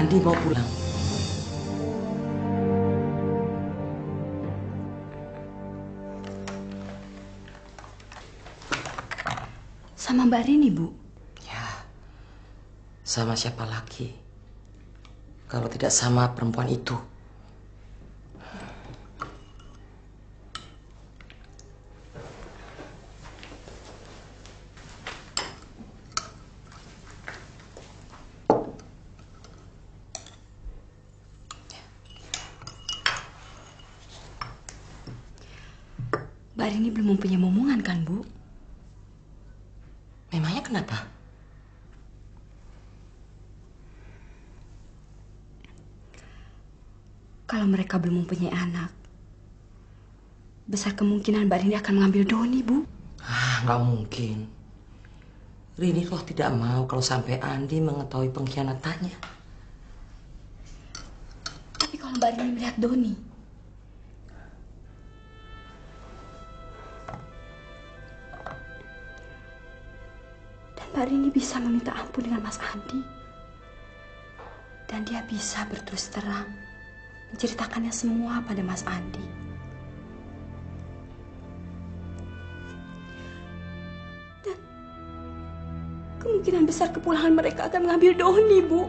Andi mau pulang. Sama Mbak Rini, Bu? Ya, sama siapa lagi? Kalau tidak sama perempuan itu. Mbak Rini belum mempunyai momongan kan, Bu? Memangnya kenapa? Kalau mereka belum mempunyai anak, besar kemungkinan Mbak Rini akan mengambil Doni, Bu. Nggak mungkin. Rini loh tidak mau kalau sampai Andi mengetahui pengkhianatannya. Tapi kalau Mbak Rini melihat Doni, dan Mbak Rini bisa meminta ampun dengan Mas Andi, dan dia bisa berterus terang menceritakannya semua pada Mas Andi. Dan kemungkinan besar kepulangan mereka akan mengambil Doni, Bu.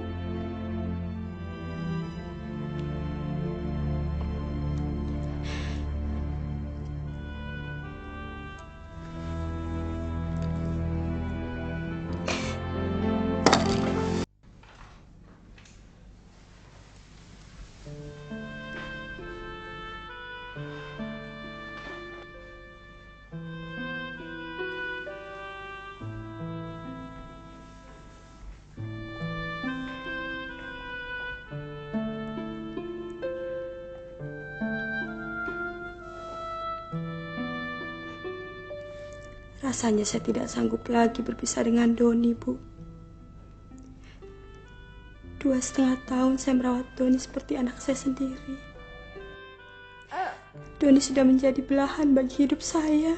Rasanya saya tidak sanggup lagi berpisah dengan Doni, Bu. 2,5 tahun saya merawat Doni seperti anak saya sendiri. Doni sudah menjadi belahan bagi hidup saya.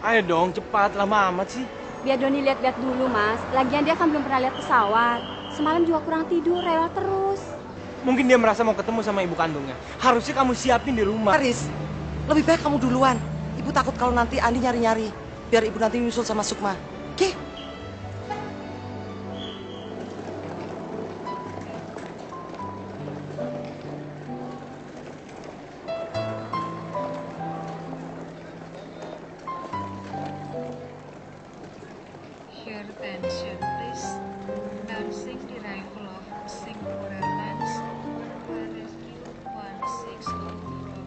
Ayo dong, cepat. Lama amat sih. Biar Doni lihat-lihat dulu, Mas. Lagian dia kan belum pernah lihat pesawat. Semalam juga kurang tidur, rewel terus. Mungkin dia merasa mau ketemu sama ibu kandungnya. Harusnya kamu siapin di rumah. Haris, lebih baik kamu duluan. Ibu takut kalau nanti Andi nyari-nyari. Biar ibu nanti nyusul sama Sukma. Oke? Your attention, please. Announcing the arrival of Singapore Airlines Rescue 160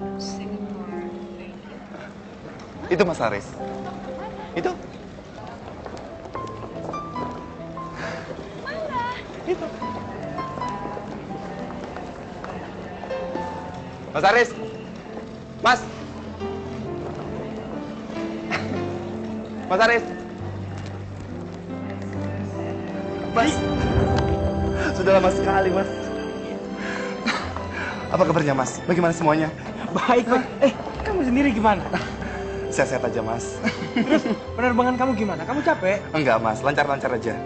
from Singapore. Thank you. Itu Mas Haris. Itu. Mana? Itu. Mas Haris. Mas. Mas Haris. Mas. Sudah lama sekali, Mas. Apa kabarnya, Mas? Bagaimana semuanya? Baik, baik. Kamu sendiri gimana? Sehat-sehat aja, Mas. Terus penerbangan kamu gimana? Kamu capek? Enggak, Mas. Lancar-lancar aja.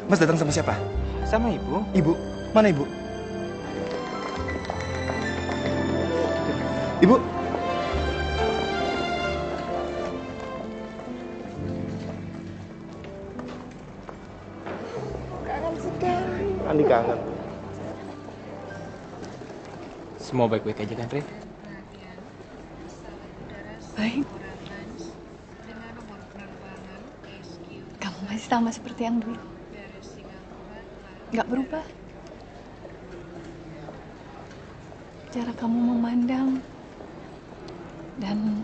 Mas datang sama siapa? Sama ibu. Ibu? Mana ibu? Ibu? Kangen sekali. Andi kangen. Semua baik-baik aja kan, Rif? Perhatian, pesawat udara Baik. Singapore Airlines masih sama seperti yang dulu. Nggak berubah. Cara kamu memandang dan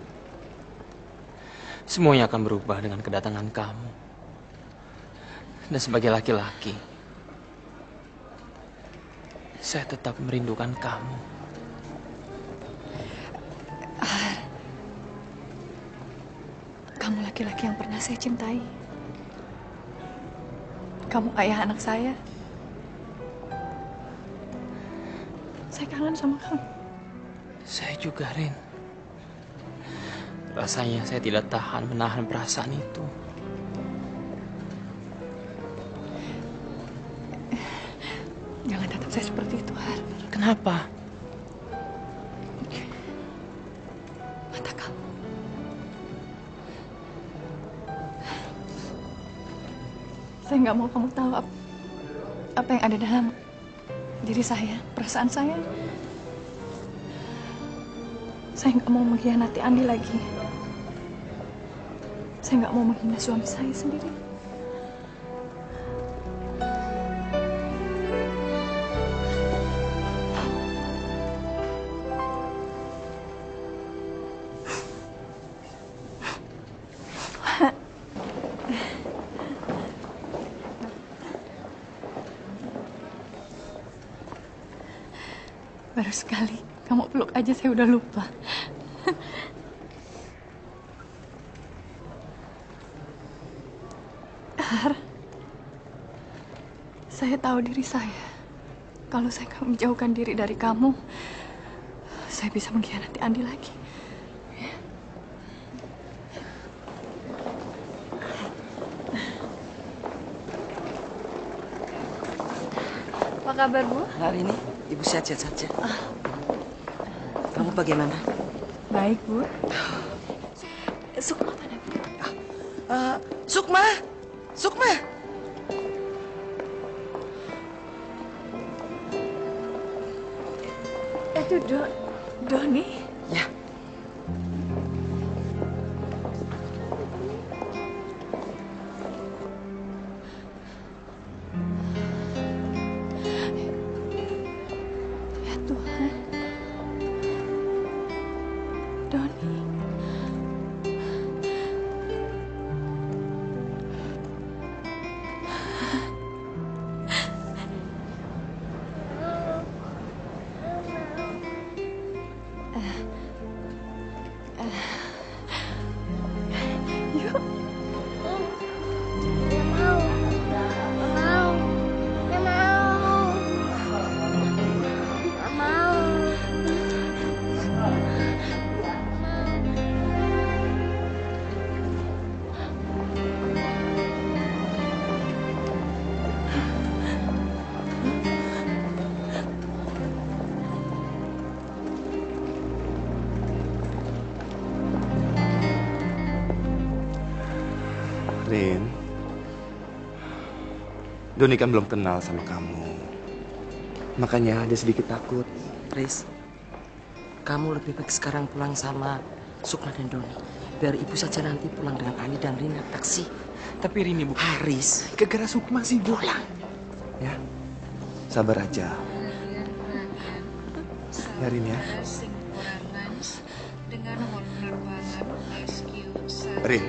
Semuanya akan berubah dengan kedatangan kamu. Dan sebagai laki-laki, saya tetap merindukan kamu. kamu laki-laki yang pernah saya cintai. Kamu ayah anak saya. Saya kangen sama kamu. Saya juga, Rin. Rasanya saya tidak tahan menahan perasaan itu. Jangan tatap saya seperti itu, Har. Kenapa? Mata kamu. Saya nggak mau kamu tahu apa yang ada dalam diri saya, perasaan saya. Saya nggak mau mengkhianati Andi lagi. Saya nggak mau menghina suami saya sendiri. Baru sekali kamu peluk aja saya udah lupa. Har, saya tahu diri saya. Kalau saya menjauhkan diri dari kamu, saya bisa mengkhianati Andi lagi. Apa kabar, Bu? Hari ini ibu sehat-sehat saja. Kamu bagaimana? Baik, Bu. Sukma mana, Bu? Sukma! Sukma! Itu Doni. Ya. Ya Tuhan. Doni. Yuk. Rin, Doni kan belum kenal sama kamu. Makanya dia sedikit takut. Riz, kamu lebih baik sekarang pulang sama Sukma dan Doni. Biar ibu saja nanti pulang dengan Ani dan Rina taksi. Tapi Rini bukan. Haris, Gara-gara Sukma sih, Bu. Ya, sabar aja. Ya, Rin ya. Singapore Airlines dengan nomor penerbangan SQ160 Rin.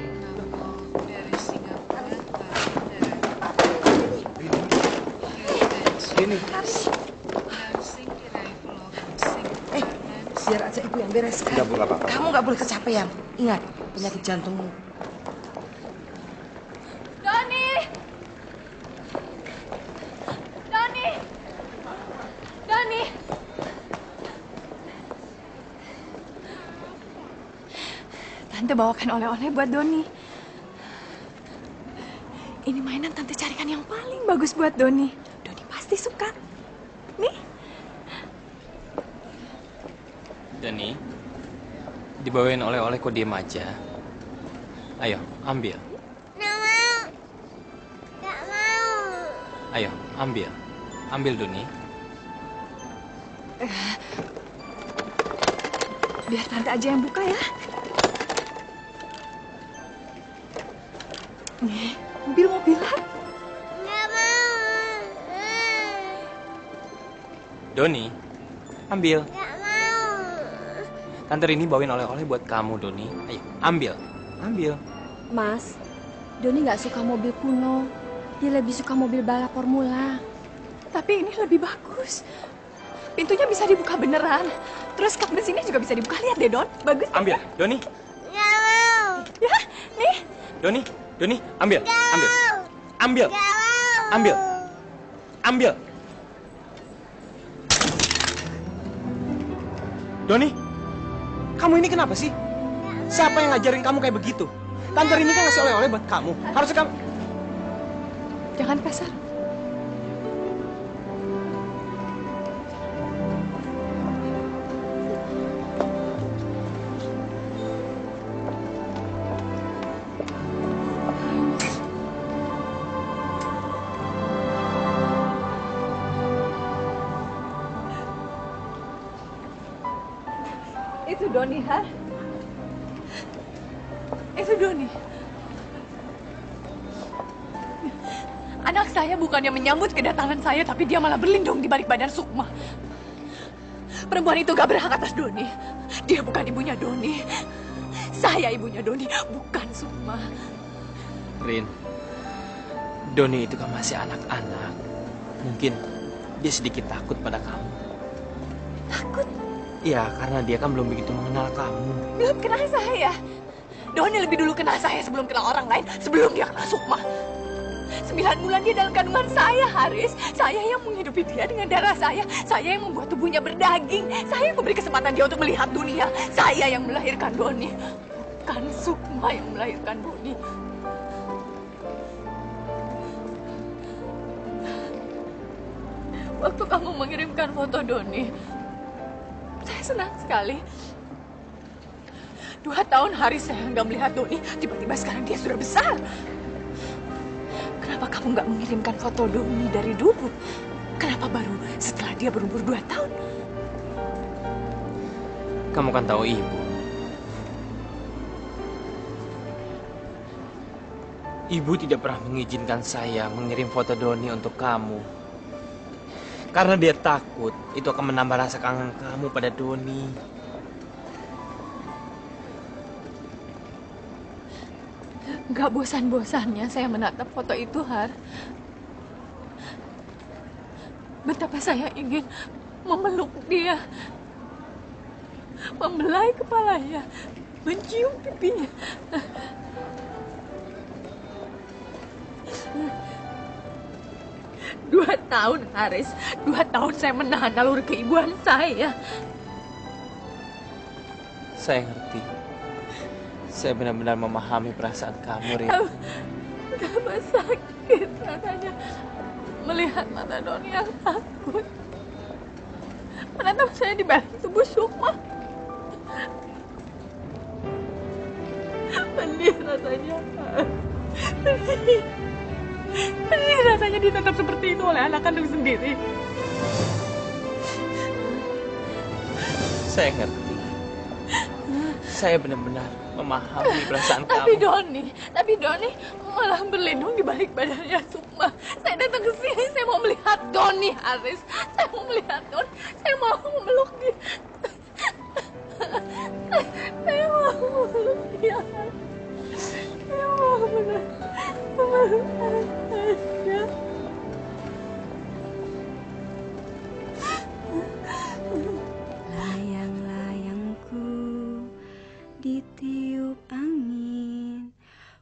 dari Singapura Bandara Ini. Announcing arrival of Singapore Airlines. biar aja ibu yang bereskan. Enggak, Bu, nggak apa-apa. Kamu nggak boleh kecapean. Ingat, penyakit jantungmu. Doni! Doni! Doni! Tante bawakan oleh-oleh buat Doni. Ini mainan Tante carikan yang paling bagus buat Doni. Doni pasti suka. Nih. Dani, dibawain oleh-oleh kok diem aja. Ayo, ambil. Nggak mau. Nggak mau. Ayo, ambil. Ambil, Doni. Biar Tante aja yang buka ya. Nih, mobil-mobilan. Nggak mau. Doni, ambil. Nggak mau. Tante Rini bawain oleh-oleh buat kamu, Doni. Ayo, ambil. Ambil. Mas, Doni nggak suka mobil kuno. Dia lebih suka mobil balap formula. Tapi ini lebih bagus. Pintunya bisa dibuka beneran. Terus kap mesinnya juga bisa dibuka. Lihat deh, Don. Bagus. Ambil, Doni. Nggak mau. Ya, nih. Doni, ambil. Ambil. Ambil. Nggak mau. Ambil. Ambil. Doni, kamu ini kenapa sih? Siapa yang ngajarin kamu kayak begitu? Tante Rini kan ngasih oleh-oleh buat kamu. Harusnya kamu... Jangan kasar. Itu Doni, Har. Itu Doni. Anak saya bukannya menyambut kedatangan saya, tapi dia malah berlindung di balik badan Sukma. Perempuan itu gak berhak atas Doni. Dia bukan ibunya Doni. Saya ibunya Doni, bukan Sukma. Rin, Doni itu kan masih anak-anak. Mungkin dia sedikit takut pada kamu. Takut? Ya, karena dia kan belum begitu mengenal kamu. Belum kenal saya. Doni lebih dulu kenal saya sebelum kenal orang lain, sebelum dia kenal Sukma. 9 bulan dia dalam kandungan saya, Haris. Saya yang menghidupi dia dengan darah saya. Saya yang membuat tubuhnya berdaging. Saya yang memberi kesempatan dia untuk melihat dunia. Saya yang melahirkan Doni. Bukan Sukma yang melahirkan Doni. Waktu kamu mengirimkan foto Doni, saya senang sekali. 2 tahun Haris saya nggak melihat Doni, tiba-tiba sekarang dia sudah besar. Kenapa kamu nggak mengirimkan foto Doni dari dulu? Kenapa baru setelah dia berumur 2 tahun? Kamu kan tahu ibu. Ibu tidak pernah mengizinkan saya mengirim foto Doni untuk kamu. Karena dia takut itu akan menambah rasa kangen kamu pada Doni. Gak bosan-bosannya saya menatap foto itu, Har. Betapa saya ingin memeluk dia, membelai kepalanya, mencium pipinya. Dua tahun, Haris. 2 tahun saya menahan naluri keibuan saya. Saya ngerti. Saya benar-benar memahami perasaan kamu, Rin. Betapa sakit rasanya melihat mata Doni yang takut. Menatap saya di balik tubuh Sukma. Pedih rasanya. Pedih. Pedih rasanya ditatap seperti itu oleh anak kandung sendiri. Saya ngerti. Saya benar-benar memahami perasaan Tapi kamu. Doni malah berlindung di balik badannya Sukma. Saya datang ke sini, saya mau melihat Doni, Haris. Saya mau melihat Doni, saya mau memeluk dia. Saya mau memeluk dia. Saya mau memeluk dia. Layang-layangku ditiup angin,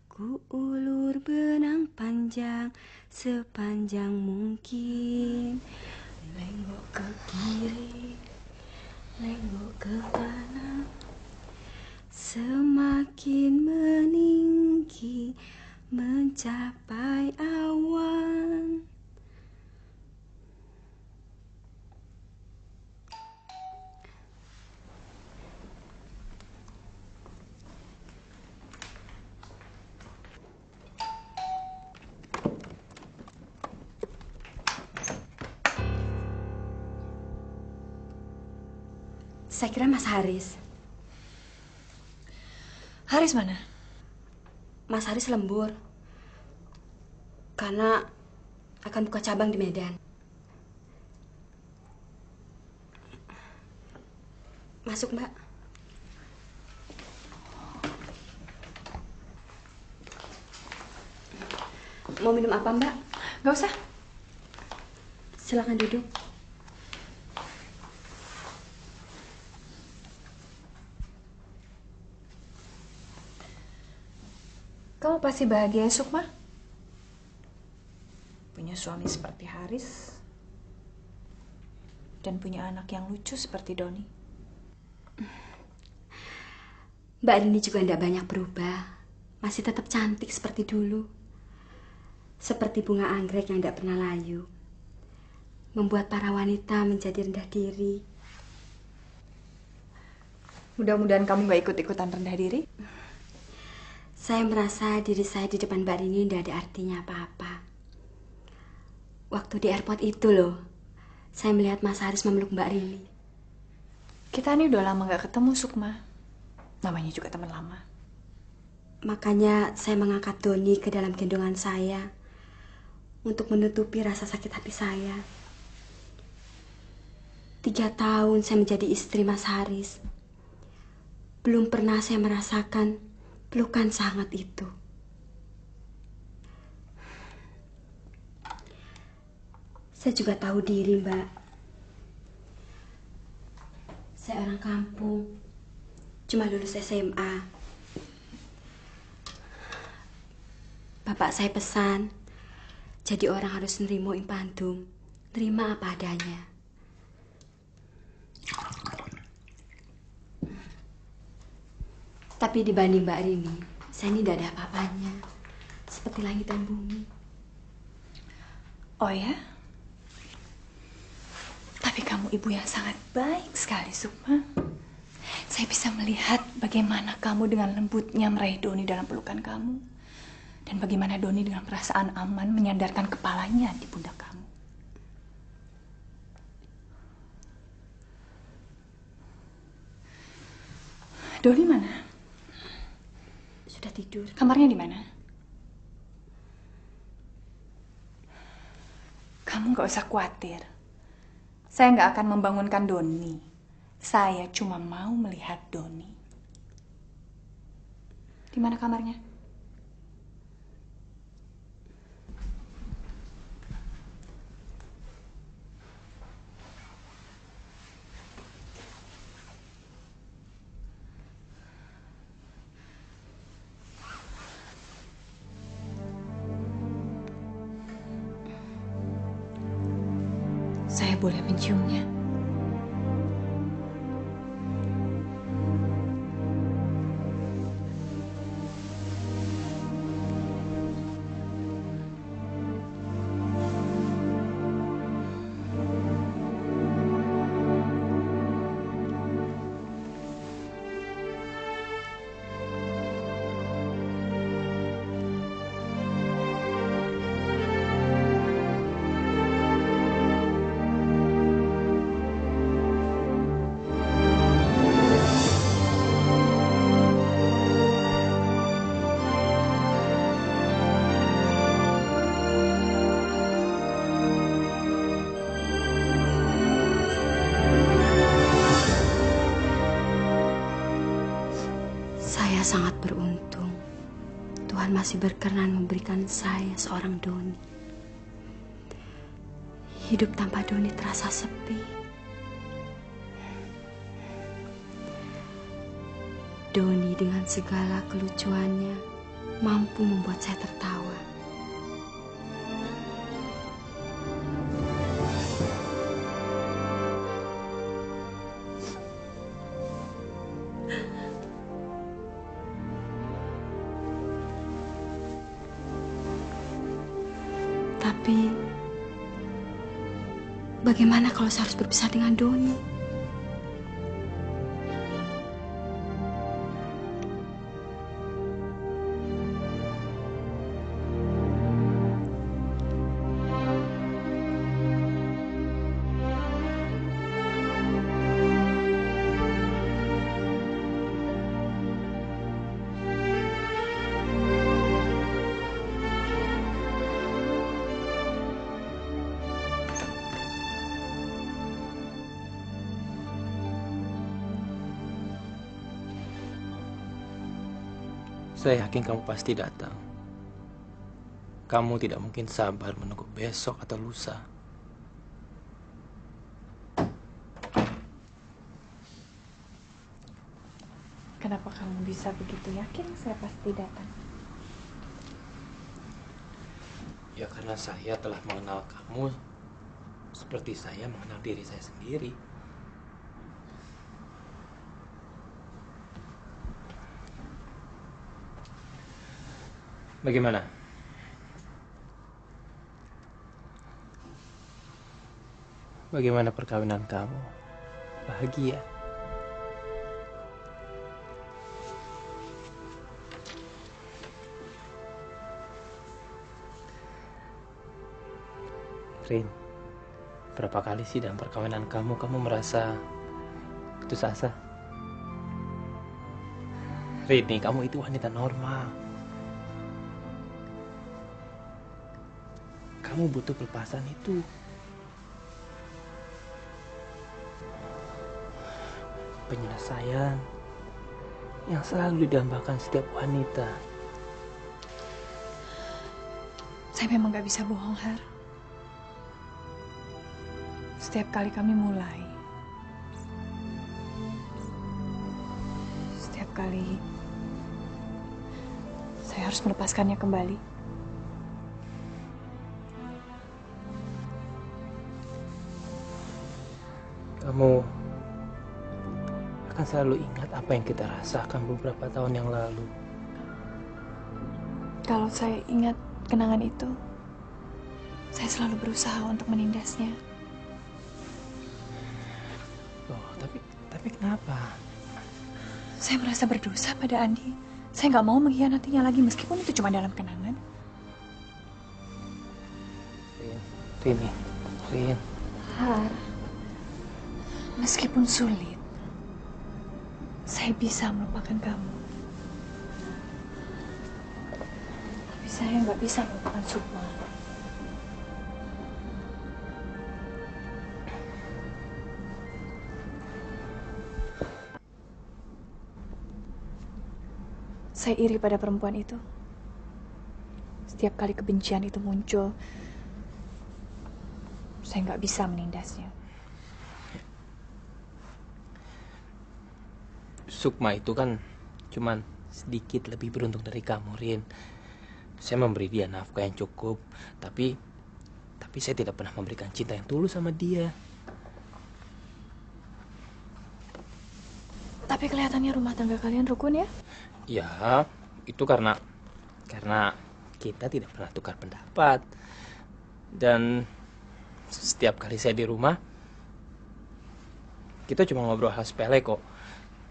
ku ulur benang panjang sepanjang mungkin. Lenggok ke kiri, lenggok ke kanan, semakin meninggi mencapai awan. Saya kira Mas Haris. Haris mana? Mas Haris lembur. Karena akan buka cabang di Medan. Masuk, Mbak. Mau minum apa, Mbak? Gak usah. Silakan duduk. Kamu pasti bahagia ya, Sukma? Punya suami seperti Haris. Dan punya anak yang lucu seperti Doni. Mbak Rini juga tidak banyak berubah. Masih tetap cantik seperti dulu. Seperti bunga anggrek yang tidak pernah layu. Membuat para wanita menjadi rendah diri. Mudah-mudahan kamu gak ikut-ikutan rendah diri. Saya merasa diri saya di depan Mbak Rini tidak ada artinya apa-apa. Waktu di airport itu loh, saya melihat Mas Haris memeluk Mbak Rini. Kita ini udah lama gak ketemu, Sukma. Namanya juga teman lama. Makanya saya mengangkat Doni ke dalam gendongan saya untuk menutupi rasa sakit hati saya. 3 tahun saya menjadi istri Mas Haris. Belum pernah saya merasakan pelukan sangat itu. Saya juga tahu diri, Mbak. Saya orang kampung. Cuma lulus SMA. Bapak saya pesan, jadi orang harus nerimo impandum, nerima apa adanya. Tapi dibanding Mbak Rini, saya ini tidak ada apa-apanya. Seperti langit dan bumi. Oh ya? Tapi kamu ibu yang sangat baik sekali, Sukma. Saya bisa melihat bagaimana kamu dengan lembutnya meraih Doni dalam pelukan kamu. Dan bagaimana Doni dengan perasaan aman menyandarkan kepalanya di pundak kamu. Doni mana? Sudah tidur. Kamarnya di mana? Kamu gak usah khawatir. Saya gak akan membangunkan Doni. Saya cuma mau melihat Doni. Di mana kamarnya? Saya boleh menciumnya? Saya sangat beruntung. Tuhan masih berkenan memberikan saya seorang Doni. Hidup tanpa Doni terasa sepi. Doni dengan segala kelucuannya mampu membuat saya tertawa. Tapi bagaimana kalau saya harus berpisah dengan Doni? Saya yakin kamu pasti datang. Kamu tidak mungkin sabar menunggu besok atau lusa. Kenapa kamu bisa begitu yakin saya pasti datang? Ya karena saya telah mengenal kamu seperti saya mengenal diri saya sendiri. Bagaimana? Bagaimana perkawinan kamu? Bahagia? Rin, berapa kali sih dalam perkawinan kamu merasa putus asa? Rini, kamu itu wanita normal. Kamu butuh pelepasan itu. Penyelesaian yang selalu didambakan setiap wanita. Saya memang gak bisa bohong, Har. Setiap kali kami mulai, setiap kali saya harus melepaskannya kembali. Kamu akan selalu ingat apa yang kita rasakan beberapa tahun yang lalu. Kalau saya ingat kenangan itu, saya selalu berusaha untuk menindasnya. Oh, tapi kenapa? Saya merasa berdosa pada Andi. Saya nggak mau mengkhianatinya lagi meskipun itu cuma dalam kenangan. Rin. Har, meskipun sulit, saya bisa melupakan kamu. Tapi saya nggak bisa melupakan Sukma. Saya iri pada perempuan itu. Setiap kali kebencian itu muncul, saya nggak bisa menindasnya. Sukma itu kan cuman sedikit lebih beruntung dari kamu, Rin. Saya memberi dia nafkah yang cukup, tapi saya tidak pernah memberikan cinta yang tulus sama dia. Tapi kelihatannya rumah tangga kalian rukun ya? Ya, itu karena kita tidak pernah tukar pendapat. Dan setiap kali saya di rumah, kita cuma ngobrol hal sepele kok.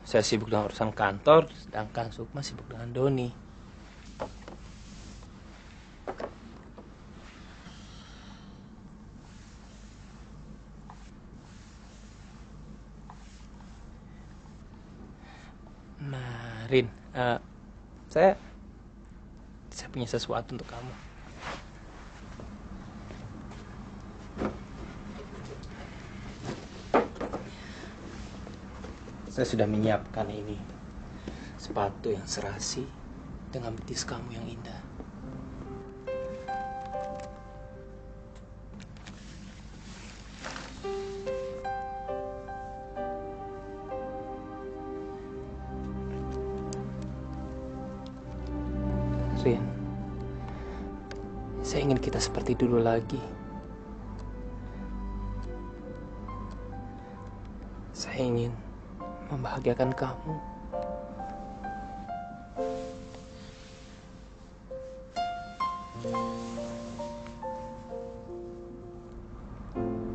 Saya sibuk dengan urusan kantor, sedangkan Sukma sibuk dengan Doni. Nah, Rin, saya punya sesuatu untuk kamu. Saya sudah menyiapkan ini. Sepatu yang serasi dengan betis kamu yang indah. Rin, saya ingin kita seperti dulu lagi. Saya ingin membahagiakan kamu.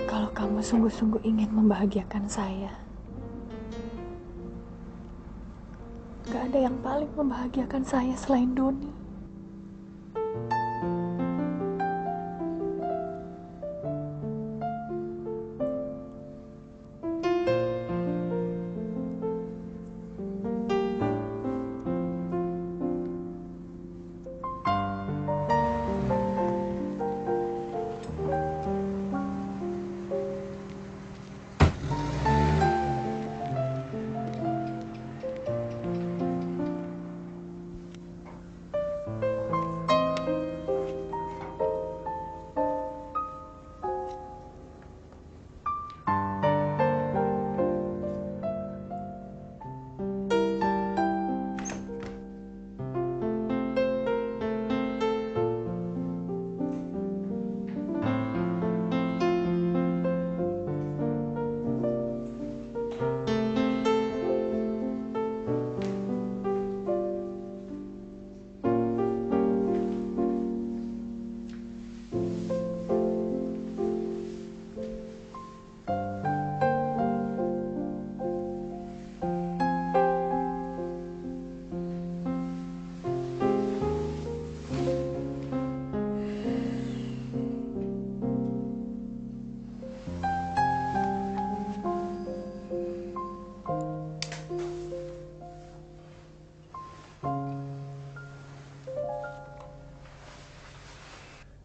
Kalau kamu sungguh-sungguh ingin membahagiakan saya, gak ada yang paling membahagiakan saya selain Doni.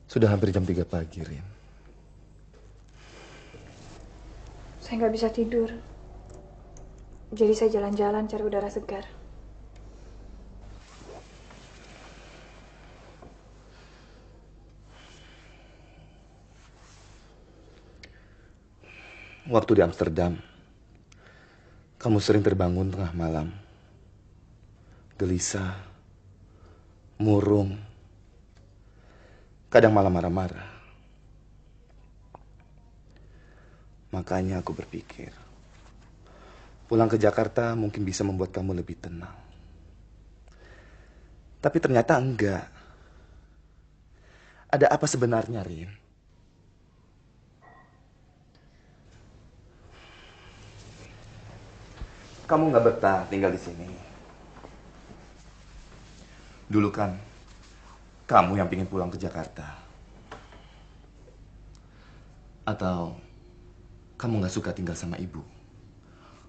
Sudah hampir jam 3 pagi, Rin. Saya nggak bisa tidur. Jadi saya jalan-jalan cari udara segar. Waktu di Amsterdam, kamu sering terbangun tengah malam. Gelisah, murung, kadang malah marah-marah. Makanya aku berpikir, pulang ke Jakarta mungkin bisa membuat kamu lebih tenang. Tapi ternyata enggak. Ada apa sebenarnya, Rin? Kamu nggak betah tinggal di sini. Dulu kan, kamu yang pingin pulang ke Jakarta. Atau kamu nggak suka tinggal sama ibu?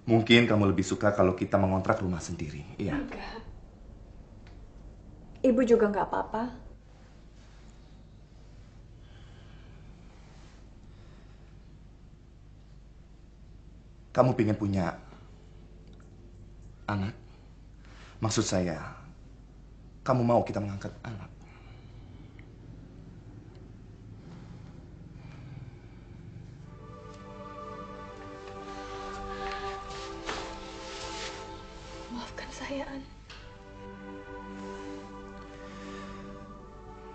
Mungkin kamu lebih suka kalau kita mengontrak rumah sendiri, iya? Enggak. Ibu juga nggak apa-apa. Kamu pingin punya anak? Maksud saya, kamu mau kita mengangkat anak? Maafkan saya, An.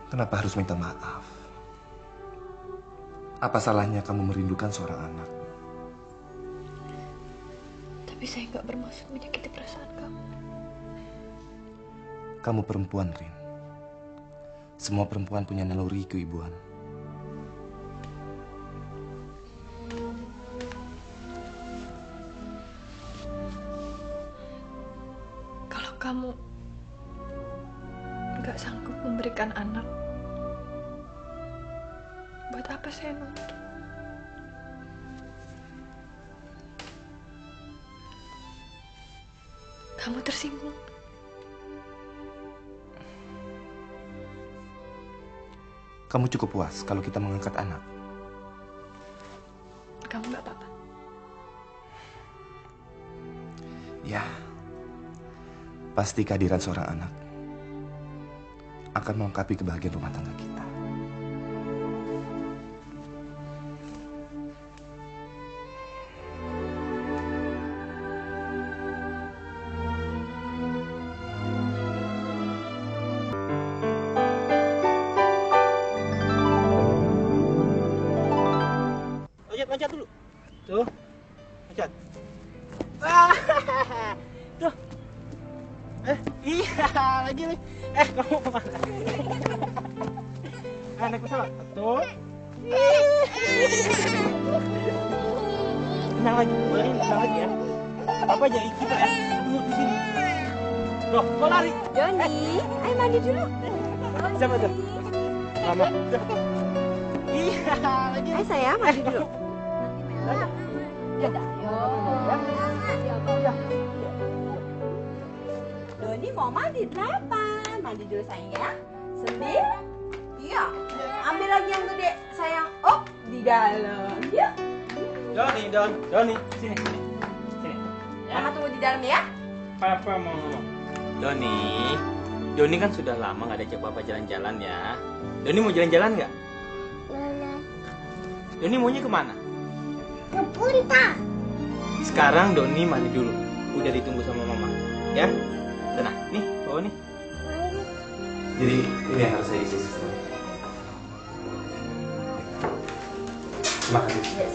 Kenapa harus minta maaf? Apa salahnya kamu merindukan seorang anak? Tapi saya nggak bermaksud menyakiti perasaan kamu. Kamu perempuan, Rin. Semua perempuan punya naluri keibuan. Kalau kamu nggak sanggup memberikan anak, buat apa saya nuntut? Kamu tersinggung? Kamu cukup puas kalau kita mengangkat anak? Kamu nggak apa-apa? Ya, pasti kehadiran seorang anak akan melengkapi kebahagiaan rumah tangga kita. Loncat dulu. Tuh. Loncat. Tuh. Iya, lagi nih. Kamu kemana? Naik pesawat. Tuh. Tenang lagi, boleh tenang lagi ya. Apa jadi kita ya? Duduk di sini. Loh, kok lari? Doni, ayo mandi dulu. Siapa tuh? Mama. Iya, lagi. Ayo sayang, mandi dulu. Doni mau mandi 8. Mandi dulu sayang ya. 9. Iya. Ambil lagi yang gede sayang. Oh, di dalam. Yuk. Doni, sini. Mama tunggu di dalam ya. Papa mau ngomong. Doni kan sudah lama nggak ada Papa jalan-jalan ya. Doni mau jalan-jalan nggak? Doni maunya kemana? Ke Puntang. Sekarang Doni mandi dulu. Udah ditunggu sama Mama. Ya? Sana, nih, bawa nih. Jadi ini yang harus saya isi. Terima kasih. Ya,